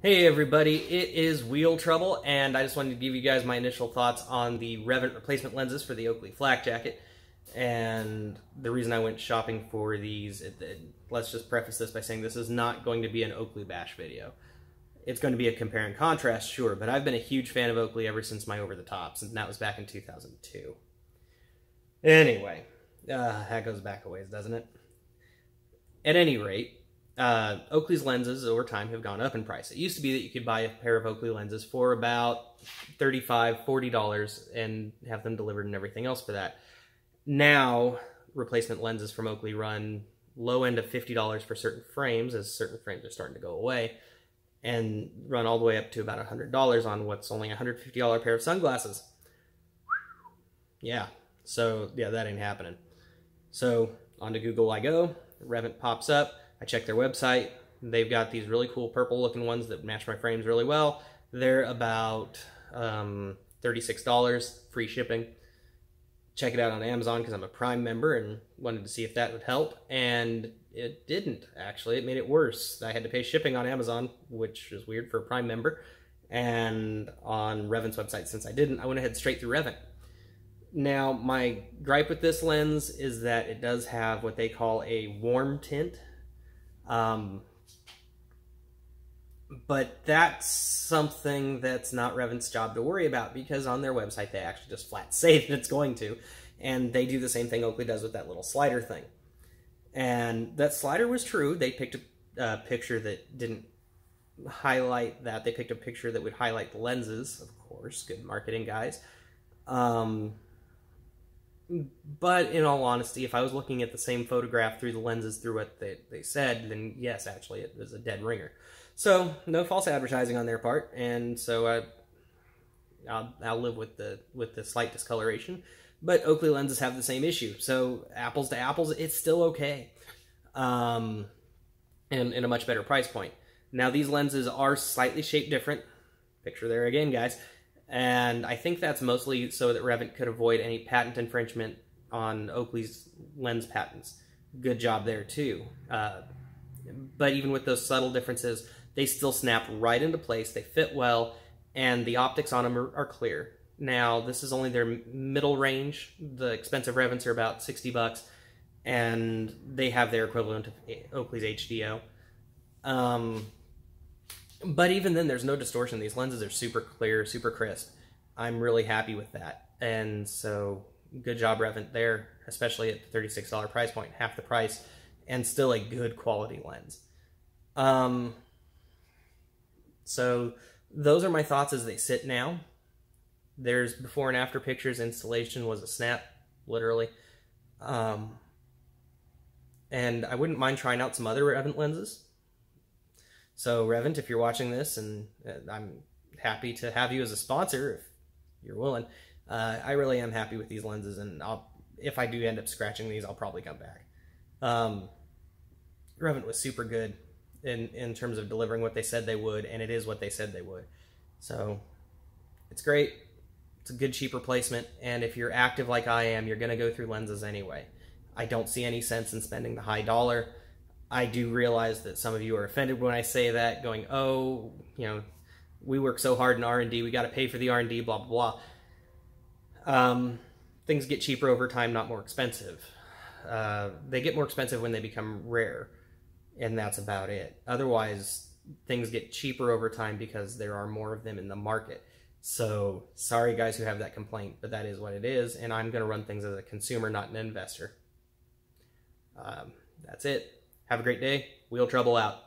Hey everybody, it is Wheel Trouble, and I just wanted to give you guys my initial thoughts on the Revant replacement lenses for the Oakley flak jacket. And the reason I went shopping for these, let's just preface this by saying this is not going to be an Oakley bash video. It's going to be a compare and contrast, sure, but I've been a huge fan of Oakley ever since my Over the Tops, and that was back in 2002. Anyway, that goes back a ways, doesn't it? At any rate, Oakley's lenses over time have gone up in price. It used to be that you could buy a pair of Oakley lenses for about $35, $40 and have them delivered and everything else for that. Now, replacement lenses from Oakley run low end of $50 for certain frames, as certain frames are starting to go away, and run all the way up to about $100 on what's only a $150 pair of sunglasses. Yeah, so yeah, that ain't happening. So onto Google I go, Revant pops up. I checked their website. They've got these really cool purple looking ones that match my frames really well. They're about $36, free shipping. Check it out on Amazon because I'm a Prime member and wanted to see if that would help. And it didn't, actually. It made it worse. I had to pay shipping on Amazon, which is weird for a Prime member. And on Revant's website, since I didn't, I went ahead straight through Revant. Now, my gripe with this lens is that it does have what they call a warm tint. But that's something that's not Revant's job to worry about, because on their website they actually just flat say that it's going to, and they do the same thing Oakley does with that little slider thing. And that slider was true. They picked a picture that didn't highlight that. They picked a picture that would highlight the lenses, of course. Good marketing, guys. But in all honesty, if I was looking at the same photograph through the lenses through what they said, then yes, actually, it was a dead ringer. So, no false advertising on their part, and so I'll live with the slight discoloration. But Oakley lenses have the same issue, so apples to apples, it's still okay. And a much better price point. Now, these lenses are slightly shaped different. Picture there again, guys. And I think that's mostly so that Revant could avoid any patent infringement on Oakley's lens patents. Good job there, too. But even with those subtle differences, they still snap right into place, they fit well, and the optics on them are clear. Now, this is only their middle range. The expensive Revants are about $60, and they have their equivalent of Oakley's HDO. But even then, there's no distortion. These lenses are super clear, super crisp. I'm really happy with that. And so, good job, Revant, there, especially at the $36 price point, half the price, and still a good quality lens. So, those are my thoughts as they sit now. There's before and after pictures. Installation was a snap, literally. And I wouldn't mind trying out some other Revant lenses. So, Revant, if you're watching this, and I'm happy to have you as a sponsor, if you're willing, I really am happy with these lenses, and if I do end up scratching these, I'll probably come back. Revant was super good in terms of delivering what they said they would, and it is what they said they would. So, it's great. It's a good, cheap replacement, and if you're active like I am, you're going to go through lenses anyway. I don't see any sense in spending the high dollar. I do realize that some of you are offended when I say that, going, oh, you know, we work so hard in R&D, we got to pay for the R&D, blah, blah, blah. Things get cheaper over time, not more expensive. They get more expensive when they become rare, and that's about it. Otherwise, things get cheaper over time because there are more of them in the market. So, sorry guys who have that complaint, but that is what it is, and I'm going to run things as a consumer, not an investor. That's it. Have a great day. Wheel Trouble out.